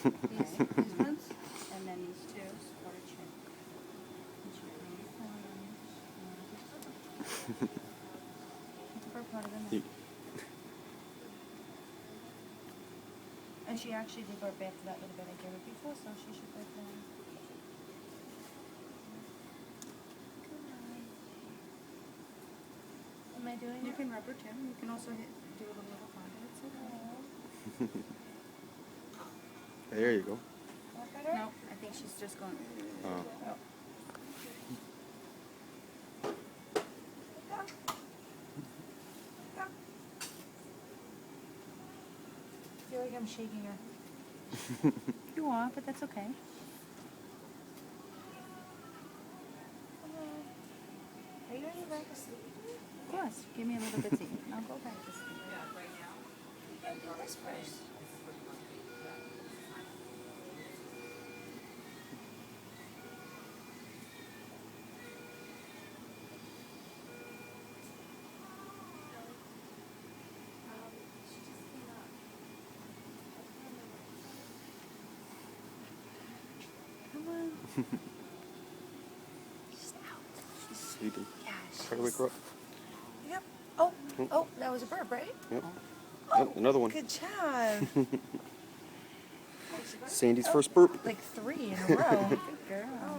These ones, and then these two for a chin. And she actually did burp after that little bit I gave her before, so she should burp now. Am I doing it? You can rub her too. You can also do a little contact. It's okay. There you go. No, I think she's just going. Oh. I feel like I'm shaking her. You are, but that's okay. Are you ready to back to sleep? Of course. Give me a little bit to eat, and I'll go back to sleep. You can do this first. Come on. She's out. She's sleeping. Yeah, Try to wake her up. Yep. Oh, that was a burp, right? Yep. Oh, Yep, another one. Good job. Sandy's first burp. Like 3 in a row. Good girl.